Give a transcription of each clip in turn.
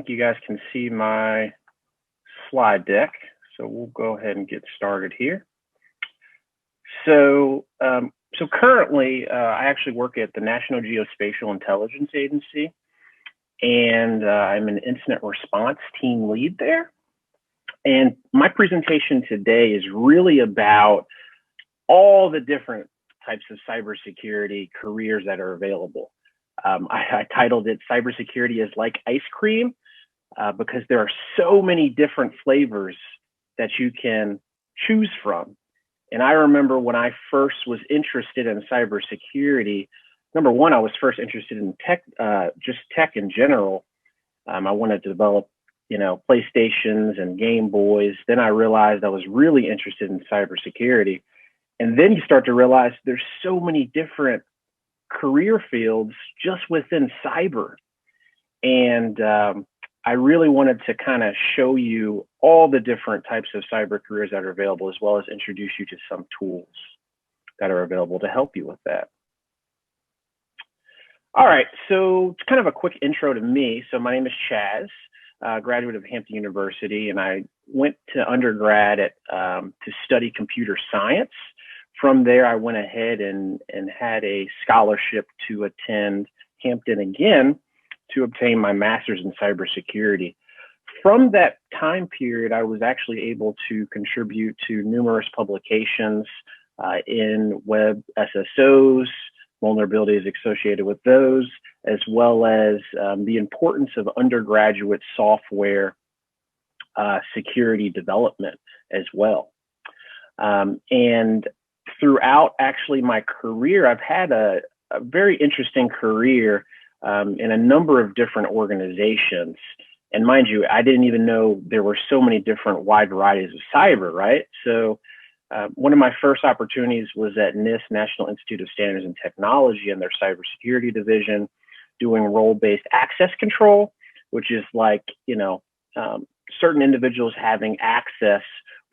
think you guys can see my slide deck. So we'll go ahead and get started here. So currently, I actually work at the National Geospatial-Intelligence Agency, and I'm an incident response team lead there. And my presentation today is really about all the different types of cybersecurity careers that are available. I titled it Cybersecurity is like ice cream because there are so many different flavors that you can choose from. And I remember when I first was interested in cybersecurity, number one, I was first interested in tech, just tech in general. I wanted to develop, PlayStations and Game Boys. Then I realized I was really interested in cybersecurity. And then you start to realize there's so many different career fields just within cyber. And I really wanted to kind of show you all the different types of cyber careers that are available, as well as introduce you to some tools that are available to help you with that. All right, so it's kind of a quick intro to me. So my name is Chazz, graduate of Hampton University, and I went to undergrad to study computer science. From there, I went ahead and had a scholarship to attend Hampton again to obtain my master's in cybersecurity. From that time period, I was actually able to contribute to numerous publications in web SSOs, vulnerabilities associated with those, as well as the importance of undergraduate software security development as well. And throughout actually my career, I've had a very interesting career in a number of different organizations. And mind you, I didn't even know there were so many different wide varieties of cyber, right? So one of my first opportunities was at NIST, National Institute of Standards and Technology, and their cybersecurity division, doing role-based access control, which is like, certain individuals having access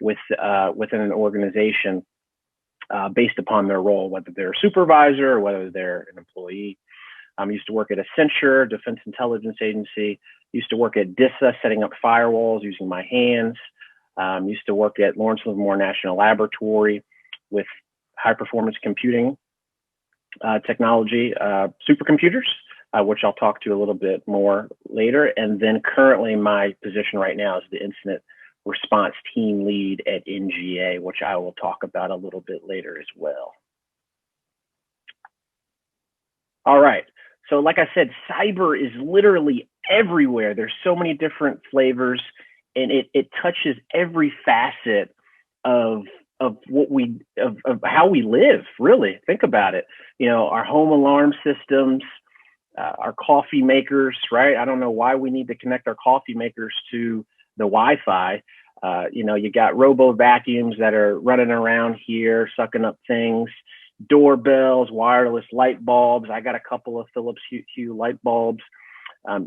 within an organization based upon their role, whether they're a supervisor or whether they're an employee. I used to work at Accenture, Defense Intelligence Agency. Used to work at DISA, setting up firewalls using my hands. Used to work at Lawrence Livermore National Laboratory with high performance computing technology, supercomputers, which I'll talk to a little bit more later. And then currently my position right now is the incident response team lead at NGA, which I will talk about a little bit later as well. All right. So like I said, cyber is literally everywhere. There's so many different flavors, and it touches every facet of how we live, really. Think about it. Our home alarm systems, our coffee makers, right? I don't know why we need to connect our coffee makers to the Wi-Fi. You got robo vacuums that are running around here, sucking up things. Doorbells, wireless light bulbs. I got a couple of Philips Hue light bulbs.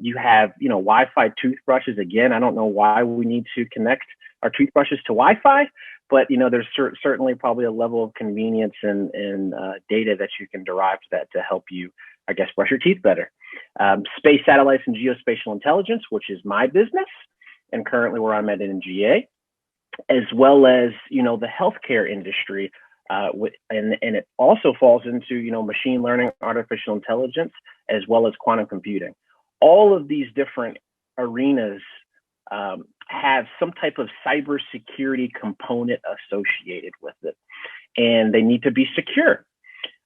You have, Wi-Fi toothbrushes. Again, I don't know why we need to connect our toothbrushes to Wi-Fi, but there's certainly probably a level of convenience and data that you can derive to that to help you, I guess, brush your teeth better. Space satellites and geospatial intelligence, which is my business, and currently where I'm at NGA, as well as the healthcare industry. And it also falls into, machine learning, artificial intelligence, as well as quantum computing. All of these different arenas have some type of cybersecurity component associated with it, and they need to be secure.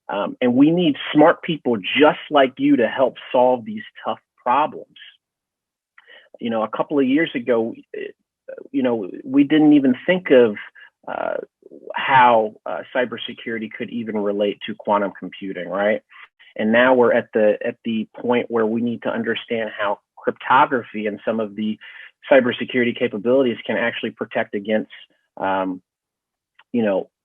And we need smart people just like you to help solve these tough problems. A couple of years ago, we didn't even think of how cybersecurity could even relate to quantum computing, right? And now we're at the point where we need to understand how cryptography and some of the cybersecurity capabilities can actually protect against,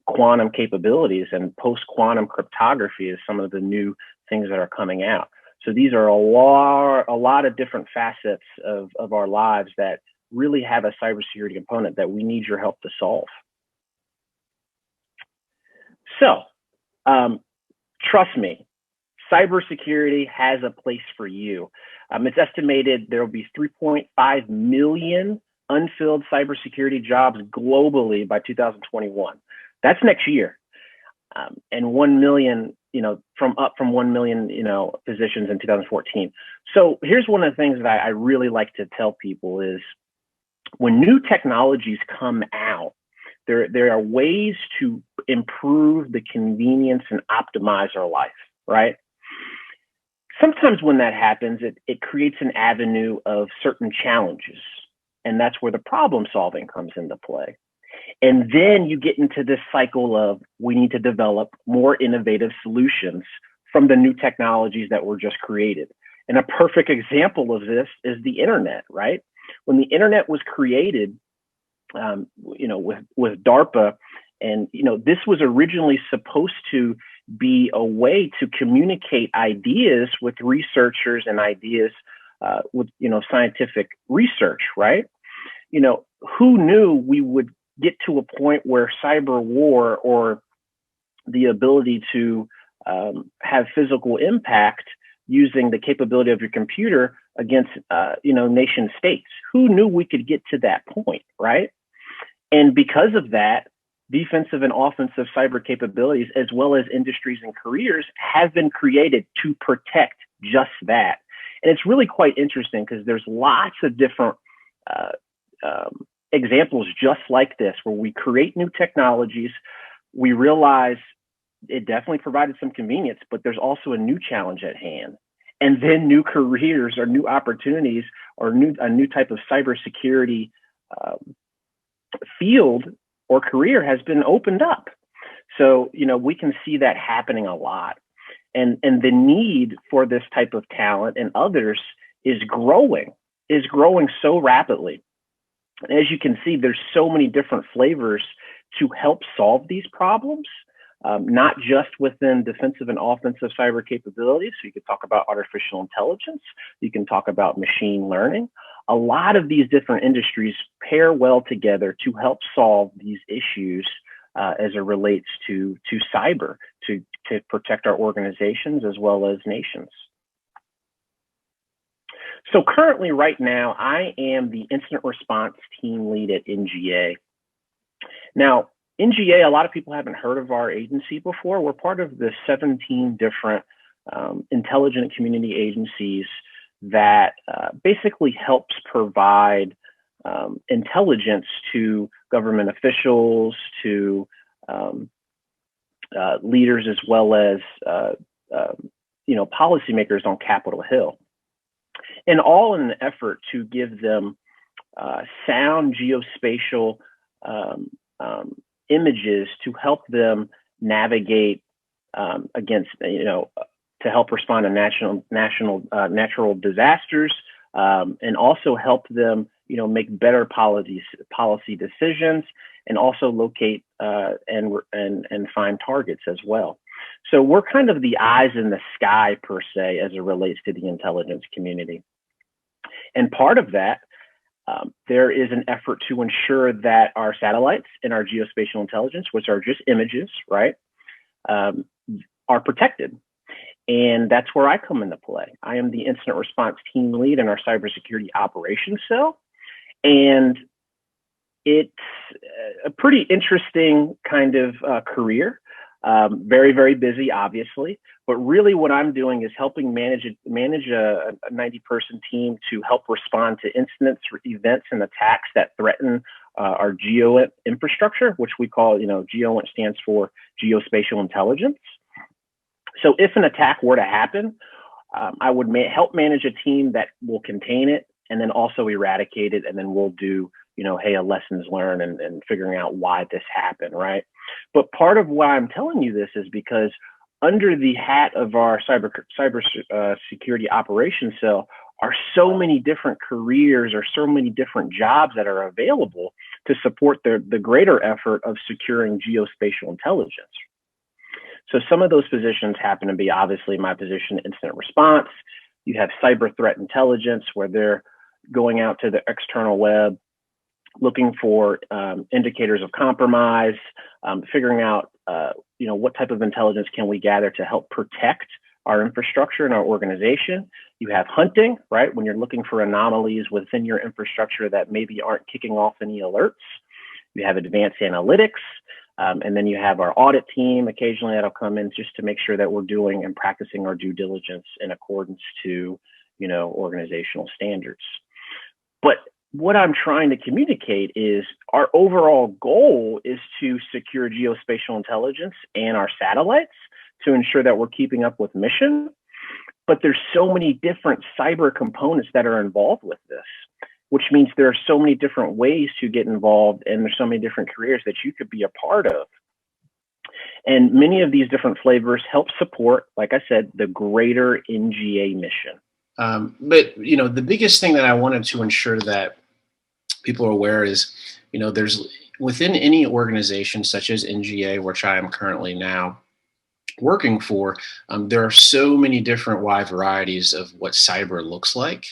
quantum capabilities, and post-quantum cryptography is some of the new things that are coming out. So these are a lot of different facets of our lives that really have a cybersecurity component that we need your help to solve. So trust me, cybersecurity has a place for you. It's estimated there will be 3.5 million unfilled cybersecurity jobs globally by 2021. That's next year. And 1 million, up from 1 million, positions in 2014. So here's one of the things that I really like to tell people is when new technologies come out, there are ways to improve the convenience and optimize our life, right? Sometimes when that happens, it creates an avenue of certain challenges. And that's where the problem solving comes into play. And then you get into this cycle of we need to develop more innovative solutions from the new technologies that were just created. And a perfect example of this is the internet, right? When the internet was created, with DARPA, and this was originally supposed to be a way to communicate ideas with researchers and ideas with scientific research, right? Who knew we would get to a point where cyber war or the ability to have physical impact using the capability of your computer against nation states? Who knew we could get to that point, right? And because of that, defensive and offensive cyber capabilities, as well as industries and careers, have been created to protect just that. And it's really quite interesting because there's lots of different examples just like this, where we create new technologies, we realize it definitely provided some convenience, but there's also a new challenge at hand. And then new careers or new opportunities or a new type of cybersecurity field or career has been opened up. So, we can see that happening a lot. And the need for this type of talent and others is growing so rapidly. As you can see, there's so many different flavors to help solve these problems, not just within defensive and offensive cyber capabilities. So you could talk about artificial intelligence. You can talk about machine learning. A lot of these different industries pair well together to help solve these issues as it relates to cyber, to protect our organizations as well as nations. So currently, right now, I am the incident response team lead at NGA. Now, NGA, a lot of people haven't heard of our agency before. We're part of the 17 different intelligence community agencies that basically helps provide intelligence to government officials, to leaders, as well as policymakers on Capitol Hill, and all in an effort to give them sound geospatial images to help them navigate against, to help respond to natural disasters, and also help them, make better policy decisions, and also locate and find targets as well. So we're kind of the eyes in the sky, per se, as it relates to the intelligence community. And part of that, there is an effort to ensure that our satellites and our geospatial intelligence, which are just images, right, are protected. And that's where I come into play. I am the incident response team lead in our cybersecurity operations cell. And it's a pretty interesting kind of career. Very, very busy, obviously. But really what I'm doing is helping manage a 90-person team to help respond to incidents, events, and attacks that threaten our geo infrastructure, which we call, GeoInt stands for Geospatial-Intelligence. So if an attack were to happen, I would help manage a team that will contain it and then also eradicate it. And then we'll do, a lessons learned and figuring out why this happened, right? But part of why I'm telling you this is because under the hat of our cybersecurity operations cell are so many different careers or so many different jobs that are available to support the greater effort of securing geospatial intelligence. So some of those positions happen to be obviously my position, incident response. You have cyber threat intelligence, where they're going out to the external web, looking for indicators of compromise, figuring out, what type of intelligence can we gather to help protect our infrastructure and our organization. You have hunting, right? When you're looking for anomalies within your infrastructure that maybe aren't kicking off any alerts. You have advanced analytics. And then you have our audit team occasionally that'll come in just to make sure that we're doing and practicing our due diligence in accordance to, organizational standards. But what I'm trying to communicate is our overall goal is to secure geospatial intelligence and our satellites to ensure that we're keeping up with mission. But there's so many different cyber components that are involved with this, which means there are so many different ways to get involved, and there's so many different careers that you could be a part of. And many of these different flavors help support, like I said, the greater NGA mission. But the biggest thing that I wanted to ensure that people are aware is, there's within any organization such as NGA, which I am currently now working for, there are so many different wide varieties of what cyber looks like,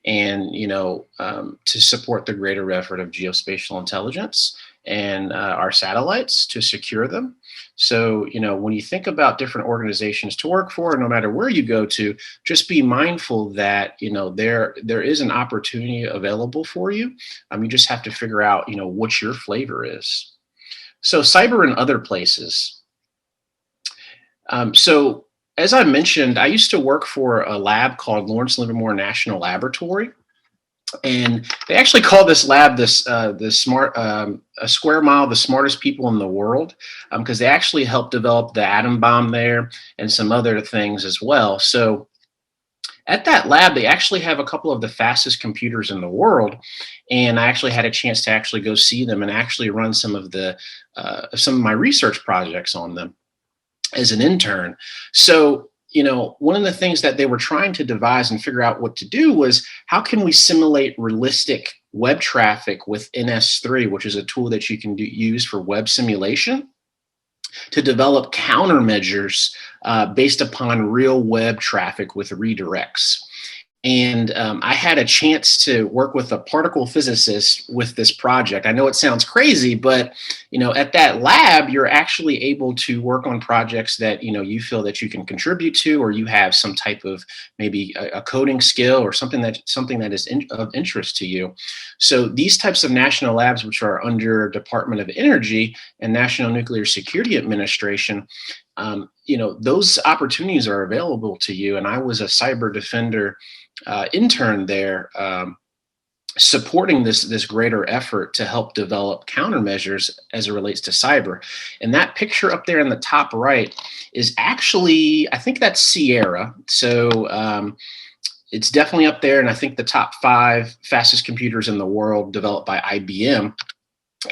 and to support the greater effort of geospatial intelligence and our satellites to secure them. So when you think about different organizations to work for, no matter where you go to, just be mindful that there is an opportunity available for you. You just have to figure out what your flavor is. So cyber in other places. So as I mentioned, I used to work for a lab called Lawrence Livermore National Laboratory, and they actually call this lab a square mile, the smartest people in the world, because they actually helped develop the atom bomb there and some other things as well. So at that lab, they actually have a couple of the fastest computers in the world, and I actually had a chance to actually go see them and actually run some of my research projects on them as an intern. So, one of the things that they were trying to devise and figure out what to do was, how can we simulate realistic web traffic with NS3, which is a tool that you can use for web simulation, to develop countermeasures based upon real web traffic with redirects. And I had a chance to work with a particle physicist with this project. I know it sounds crazy, but at that lab, you're actually able to work on projects that you feel that you can contribute to, or you have some type of maybe a coding skill or something that is of interest to you. So these types of national labs, which are under Department of Energy and National Nuclear Security Administration, those opportunities are available to you. And I was a cyber defender intern there, supporting this greater effort to help develop countermeasures as it relates to cyber. And that picture up there in the top right is actually, I think that's Sierra. So it's definitely up there. And I think the top 5 fastest computers in the world developed by IBM.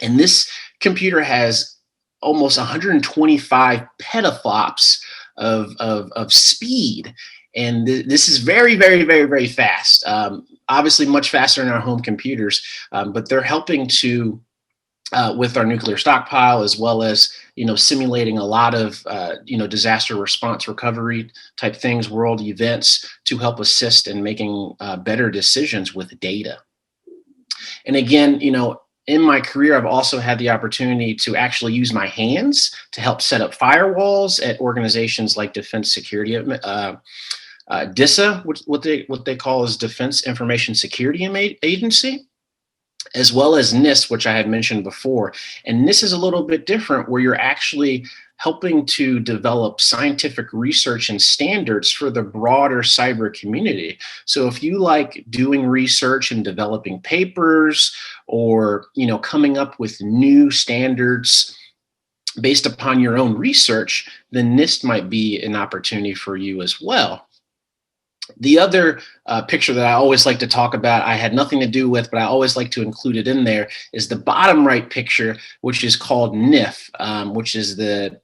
And this computer has almost 125 petaflops of speed. And this is very, very, very, very fast. Obviously much faster than our home computers, but they're helping to, with our nuclear stockpile, as well as, simulating a lot of, disaster response recovery type things, world events, to help assist in making better decisions with data. And again, in my career, I've also had the opportunity to actually use my hands to help set up firewalls at organizations like Defense Security, DISA, what they call is Defense Information Security Agency, as well as NIST, which I had mentioned before. And this is a little bit different, where you're actually helping to develop scientific research and standards for the broader cyber community. So if you like doing research and developing papers, or coming up with new standards based upon your own research, then NIST might be an opportunity for you as well. The other picture that I always like to talk about, I had nothing to do with, but I always like to include it in there, is the bottom right picture, which is called NIF, which is the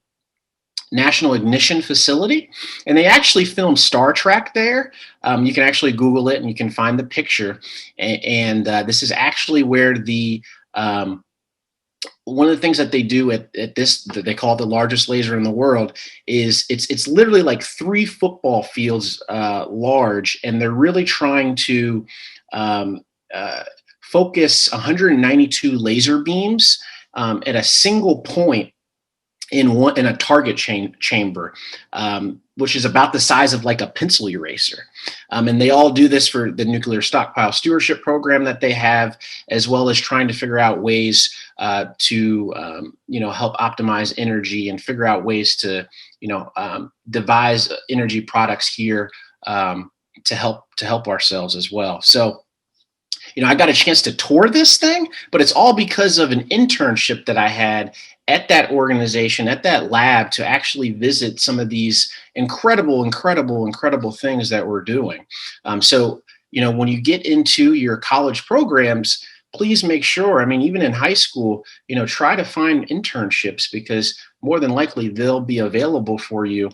National Ignition Facility. And they actually filmed Star Trek there. You can actually Google it and you can find the picture. And this is actually where the one of the things that they do at this, that they call it the largest laser in the world, is it's literally like 3 football fields large, and they're really trying to focus 192 laser beams at a single point in a target chamber. which is about the size of like a pencil eraser. And they all do this for the nuclear stockpile stewardship program that they have, as well as trying to figure out ways to help optimize energy and figure out ways to devise energy products here to help ourselves as well. So I got a chance to tour this thing, but it's all because of an internship that I had at that organization, at that lab, to actually visit some of these incredible things that we're doing. So when you get into your college programs, please make sure, even in high school, try to find internships, because more than likely they'll be available for you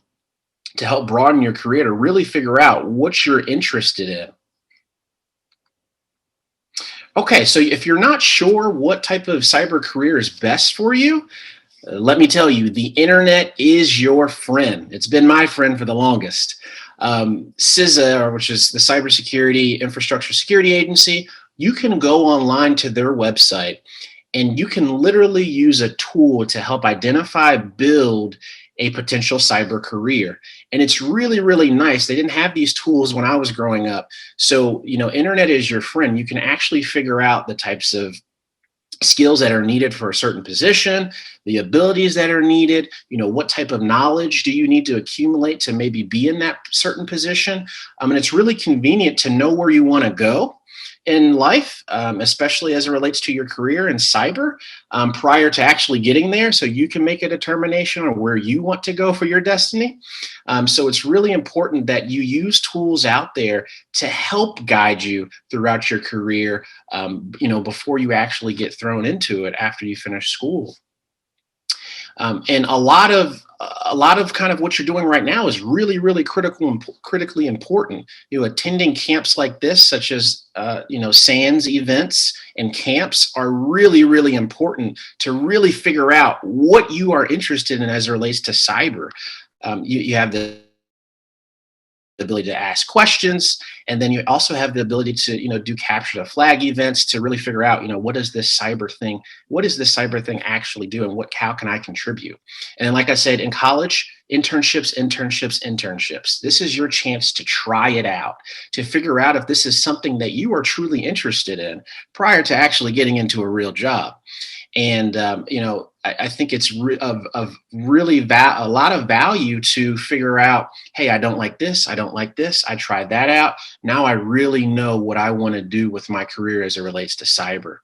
to help broaden your career, to really figure out what you're interested in. Okay, so if you're not sure what type of cyber career is best for you, let me tell you, the internet is your friend. It's been my friend for the longest. CISA, which is the Cybersecurity Infrastructure Security Agency, you can go online to their website and you can literally use a tool to help identify, build a potential cyber career. And it's really nice. They didn't have these tools when I was growing up. So, internet is your friend. You can actually figure out the types of skills that are needed for a certain position, the abilities that are needed, what type of knowledge do you need to accumulate to maybe be in that certain position. And it's really convenient to know where you want to go in life, especially as it relates to your career in cyber, prior to actually getting there, so you can make a determination on where you want to go for your destiny. So it's really important that you use tools out there to help guide you throughout your career, before you actually get thrown into it after you finish school. And a lot of kind of what you're doing right now is really critically important. Attending camps like this, such as SANS events and camps, are really important to really figure out what you are interested in as it relates to cyber. You have the ability to ask questions, and then you also have the ability to do capture the flag events to really figure out what is this cyber thing actually do, and how can I contribute. And like I said, in college, internships. This is your chance to try it out, to figure out if this is something that you are truly interested in prior to actually getting into a real job. And I think it's of really a lot of value to figure out, hey, I don't like this. I tried that out. Now I really know what I want to do with my career as it relates to cyber.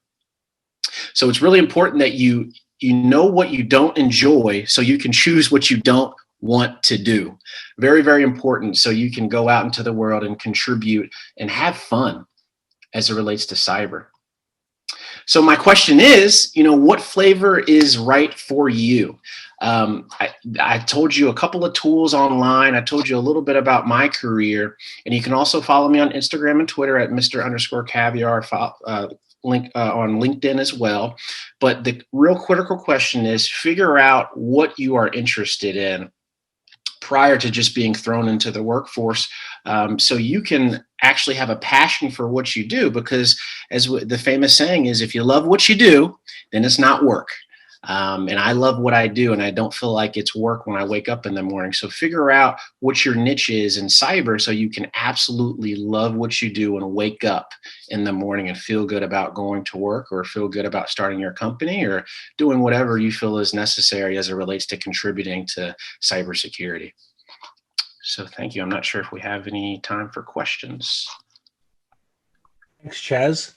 So it's really important that you know what you don't enjoy, so you can choose what you don't want to do. Very important, so you can go out into the world and contribute and have fun as it relates to cyber. So my question is, what flavor is right for you? I told you a couple of tools online. I told you a little bit about my career, and you can also follow me on Instagram and Twitter at Mr_Caviar, link on LinkedIn as well. But the real critical question is, figure out what you are interested in prior to just being thrown into the workforce, so you can actually have a passion for what you do, because as the famous saying is, if you love what you do, then it's not work. And I love what I do, and I don't feel like it's work when I wake up in the morning. So figure out what your niche is in cyber, so you can absolutely love what you do and wake up in the morning and feel good about going to work, or feel good about starting your company, or doing whatever you feel is necessary as it relates to contributing to cybersecurity. So thank you. I'm not sure if we have any time for questions. Thanks, Chaz.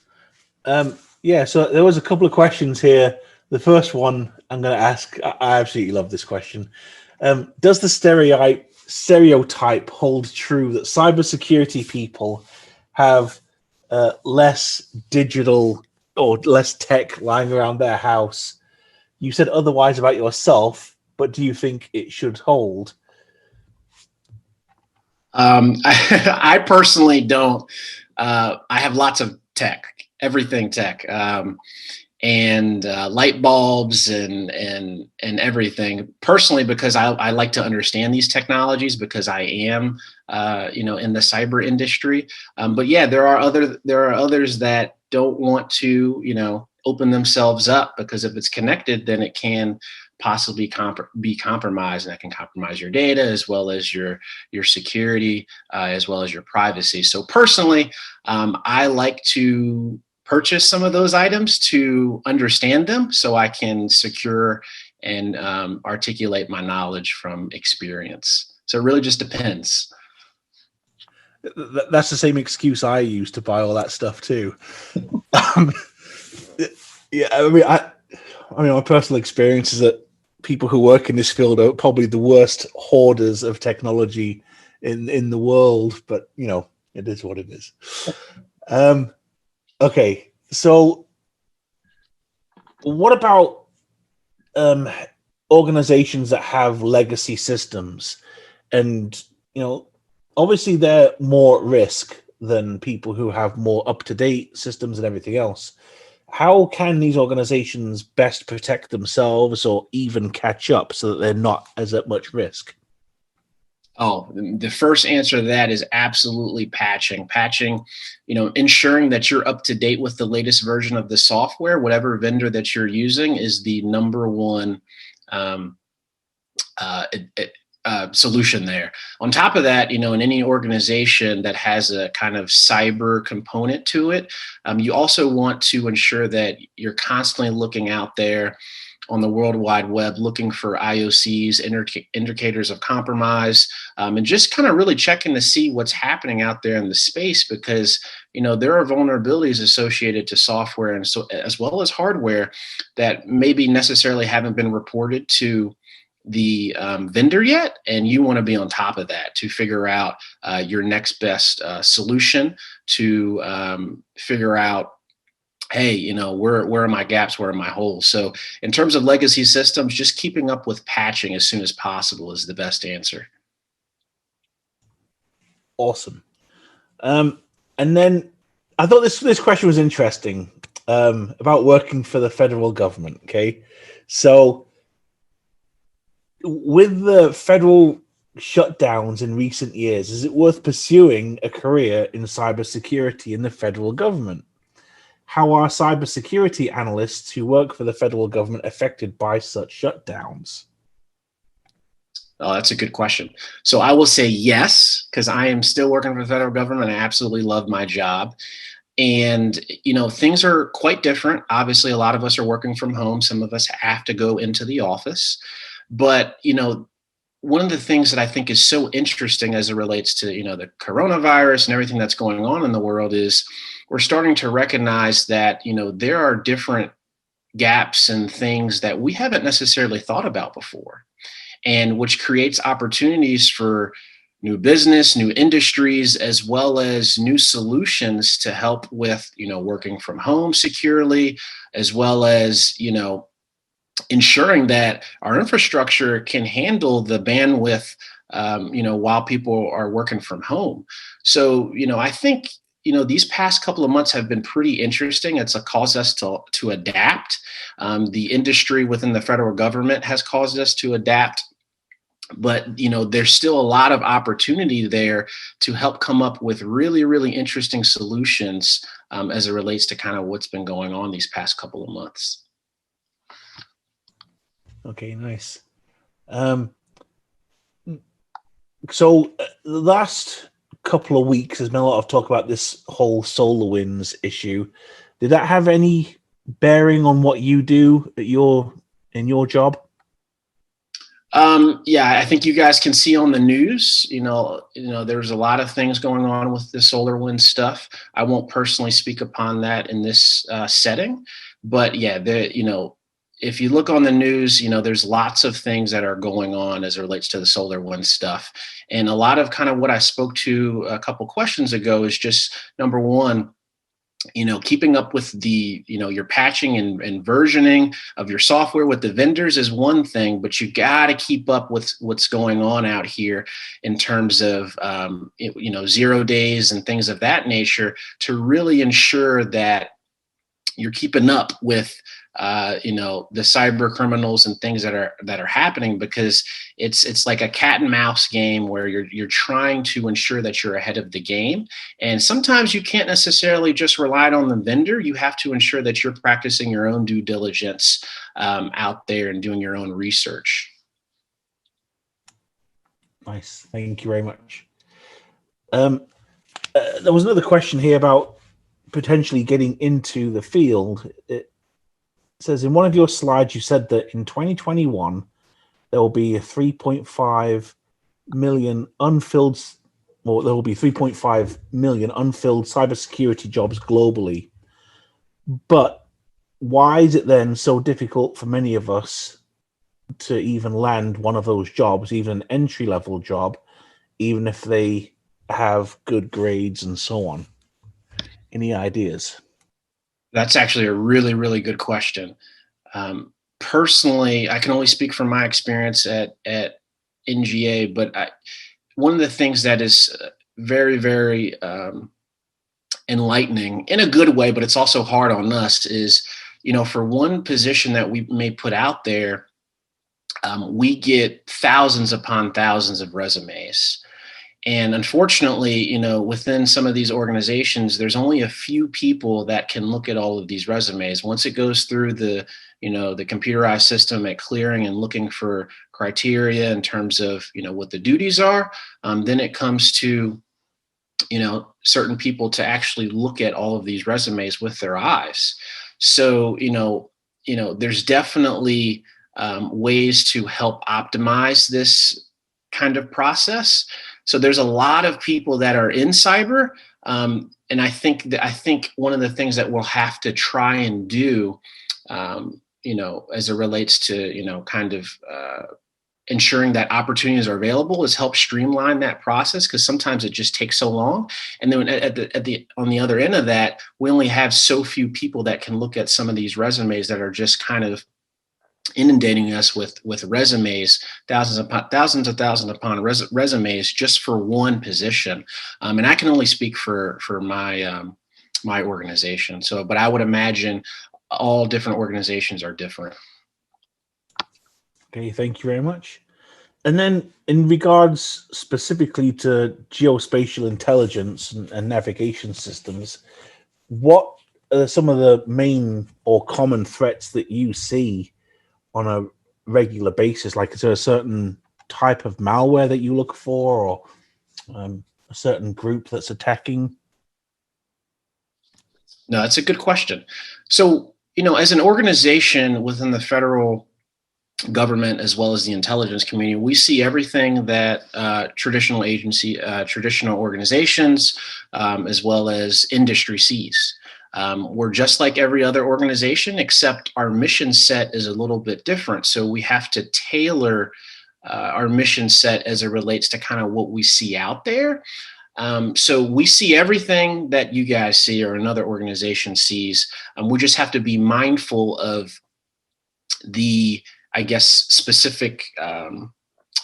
So there was a couple of questions here. The first one I'm going to ask, I absolutely love this question. Does the stereotype hold true that cybersecurity people have less digital or less tech lying around their house? You said otherwise about yourself, but do you think it should hold? I personally don't. I have lots of tech, everything tech, and light bulbs and everything. Personally, because I like to understand these technologies, because I am in the cyber industry. But yeah, there are others that don't want to open themselves up, because if it's connected, then it can possibly be compromised, and that can compromise your data as well as your security, as well as your privacy. So personally, I like to purchase some of those items to understand them so I can secure and articulate my knowledge from experience. So it really just depends. That's the same excuse I use to buy all that stuff too. Yeah, I mean, my personal experience is that people who work in this field are probably the worst hoarders of technology in the world. But you know, it is what it is. Okay, so what about organizations that have legacy systems? And you know, obviously they're more at risk than people who have more up-to-date systems and everything else. How can these organizations best protect themselves or even catch up so that they're not as at much risk? Oh, the first answer to that is absolutely patching. Patching, you know, ensuring that you're up to date with the latest version of the software, whatever vendor that you're using, is the number one solution there. On top of that, you know, in any organization that has a kind of cyber component to it, you also want to ensure that you're constantly looking out there on the World Wide Web, looking for IOCs, indicators of compromise, and just kind of really checking to see what's happening out there in the space, because you know there are vulnerabilities associated to software and so as well as hardware that maybe necessarily haven't been reported to the vendor yet, and you want to be on top of that to figure out your next best solution, to figure out, hey, you know, where are my gaps, where are my holes? So in terms of legacy systems, just keeping up with patching as soon as possible is the best answer. Awesome. And then I thought this question was interesting, about working for the federal government. Okay, so with the federal shutdowns in recent years, is it worth pursuing a career in cybersecurity in the federal government? How are cybersecurity analysts who work for the federal government affected by such shutdowns? Oh, that's a good question. So I will say yes, because I am still working for the federal government. I absolutely love my job. And, you know, things are quite different. Obviously, a lot of us are working from home. Some of us have to go into the office. But, you know, one of the things that I think is so interesting as it relates to, you know, the coronavirus and everything that's going on in the world is we're starting to recognize that, you know, there are different gaps and things that we haven't necessarily thought about before, and which creates opportunities for new business, new industries, as well as new solutions to help with, you know, working from home securely, as well as, you know, ensuring that our infrastructure can handle the bandwidth, you know, while people are working from home. So, you know, I think, you know, these past couple of months have been pretty interesting. It's caused us to adapt. The industry within the federal government has caused us to adapt. But, you know, there's still a lot of opportunity there to help come up with really, really interesting solutions as it relates to kind of what's been going on these past couple of months. Okay, nice. So the last couple of weeks, there's been a lot of talk about this whole SolarWinds issue. Did that have any bearing on what you do in your job? Yeah, I think you guys can see on the news, you know, there's a lot of things going on with the SolarWinds stuff. I won't personally speak upon that in this setting, but yeah, you know, if you look on the news, you know, there's lots of things that are going on as it relates to the SolarWinds stuff. And a lot of kind of what I spoke to a couple questions ago is just, number one, you know, keeping up with the, you know, your patching and versioning of your software with the vendors is one thing, but you got to keep up with what's going on out here in terms of, you know, 0 days and things of that nature to really ensure that you're keeping up with the cyber criminals and things that are happening, because it's like a cat and mouse game where you're trying to ensure that you're ahead of the game. And sometimes you can't necessarily just rely on the vendor. You have to ensure that you're practicing your own due diligence out there and doing your own research. Nice. Thank you very much. There was another question here about potentially getting into the field. It says in one of your slides, you said that in 2021, there will be a 3.5 million unfilled, or there will be 3.5 million unfilled cybersecurity jobs globally. But why is it then so difficult for many of us to even land one of those jobs, even an entry-level job, even if they have good grades and so on? Any ideas? That's actually a really, really good question. Personally, I can only speak from my experience at NGA, but one of the things that is very, very enlightening in a good way, but it's also hard on us, is, for one position that we may put out there, we get thousands upon thousands of resumes. And unfortunately, within some of these organizations, there's only a few people that can look at all of these resumes. Once it goes through the computerized system at clearing and looking for criteria in terms of, what the duties are, then it comes to, certain people to actually look at all of these resumes with their eyes. So, there's definitely ways to help optimize this kind of process. So there's a lot of people that are in cyber, and I think one of the things that we'll have to try and do, as it relates to ensuring that opportunities are available, is help streamline that process, because sometimes it just takes so long. And then on the other end of that, we only have so few people that can look at some of these resumes that are just kind of inundating us with resumes, thousands upon resumes just for one position. And I can only speak for my my organization. So, but I would imagine all different organizations are different. Okay, thank you very much. And then in regards specifically to geospatial intelligence and navigation systems, what are some of the main or common threats that you see on a regular basis? Like, is there a certain type of malware that you look for, or a certain group that's attacking? No, that's a good question. So, as an organization within the federal government, as well as the intelligence community, we see everything that traditional organizations, as well as industry sees. We're just like every other organization, except our mission set is a little bit different. So we have to tailor our mission set as it relates to kind of what we see out there. So we see everything that you guys see or another organization sees. We just have to be mindful of the, specific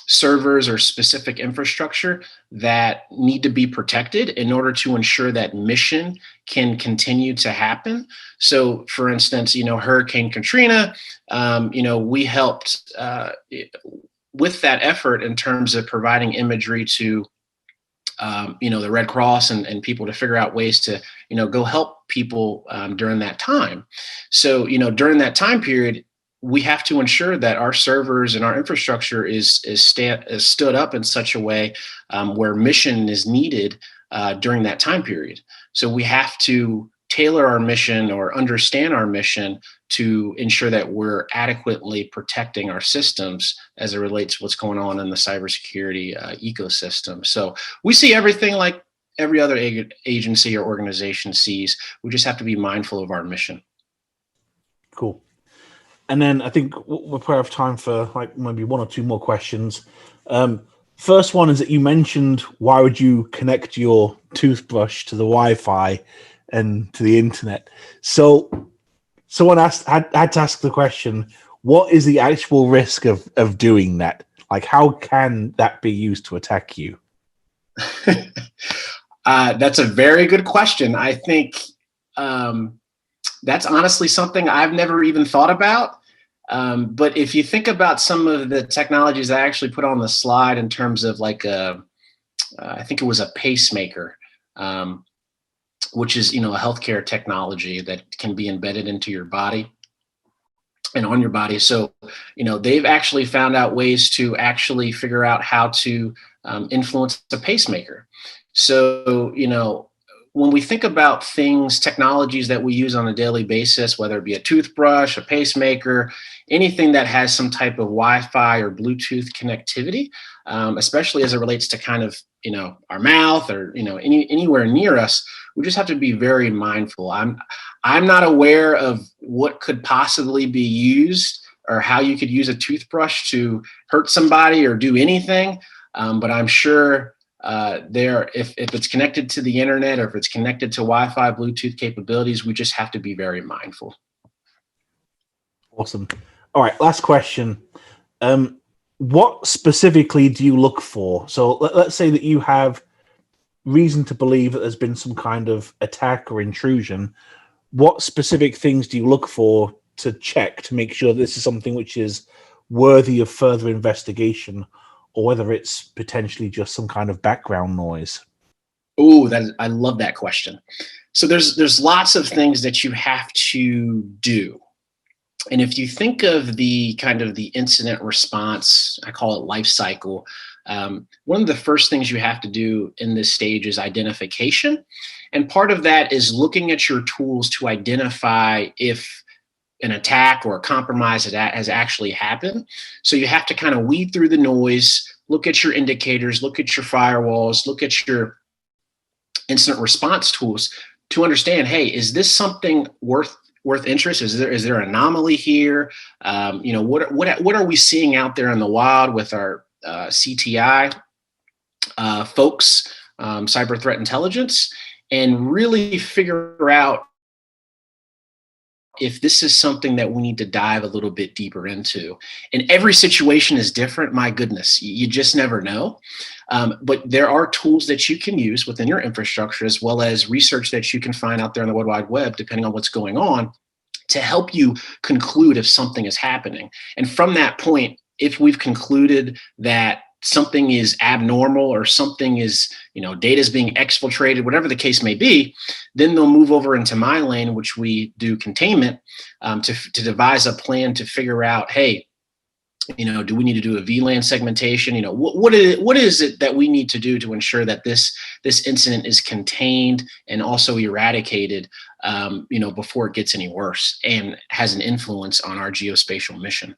servers or specific infrastructure that need to be protected in order to ensure that mission can continue to happen. So, for instance, Hurricane Katrina, we helped with that effort in terms of providing imagery to the Red Cross and people to figure out ways to, go help people during that time. So, during that time period, we have to ensure that our servers and our infrastructure is stood up in such a way where mission is needed during that time period. So we have to tailor our mission or understand our mission to ensure that we're adequately protecting our systems as it relates to what's going on in the cybersecurity ecosystem. So we see everything like every other agency or organization sees. We just have to be mindful of our mission. Cool. And then I think we'll probably have time for like maybe one or two more questions. First one is that you mentioned, why would you connect your toothbrush to the Wi-Fi and to the internet? So someone had to ask the question, what is the actual risk of doing that? Like, how can that be used to attack you? That's a very good question. I think That's honestly something I've never even thought about. But if you think about some of the technologies I actually put on the slide in terms of like I think it was a pacemaker, which is, a healthcare technology that can be embedded into your body and on your body. So, they've actually found out ways to actually figure out how to influence the pacemaker. So, when we think about things, technologies that we use on a daily basis, whether it be a toothbrush, a pacemaker, anything that has some type of Wi-Fi or Bluetooth connectivity, especially as it relates to kind of, our mouth or, anywhere near us, we just have to be very mindful. I'm not aware of what could possibly be used or how you could use a toothbrush to hurt somebody or do anything, but I'm sure if it's connected to the internet or if it's connected to Wi-Fi, Bluetooth capabilities, we just have to be very mindful. Awesome. All right, last question. What specifically do you look for? So let's say that you have reason to believe that there's been some kind of attack or intrusion. What specific things do you look for to check to make sure this is something which is worthy of further investigation, or whether it's potentially just some kind of background noise? Oh, I love that question. So there's lots of things that you have to do. And if you think of the kind of the incident response, I call it life cycle, one of the first things you have to do in this stage is identification. And part of that is looking at your tools to identify if an attack or a compromise has actually happened. So you have to kind of weed through the noise, look at your indicators, look at your firewalls, look at your incident response tools to understand, hey, is this something worth interest? Is there an anomaly here? What are we seeing out there in the wild with our CTI folks, cyber threat intelligence, and really figure out if this is something that we need to dive a little bit deeper into. And every situation is different. My goodness, you just never know. But there are tools that you can use within your infrastructure, as well as research that you can find out there on the World Wide Web, depending on what's going on, to help you conclude if something is happening. And from that point, if we've concluded that something is abnormal or something is, data is being exfiltrated, whatever the case may be, then they'll move over into my lane, which we do containment, to devise a plan to figure out, hey, do we need to do a VLAN segmentation? What is it that we need to do to ensure that this incident is contained and also eradicated, before it gets any worse and has an influence on our geospatial mission?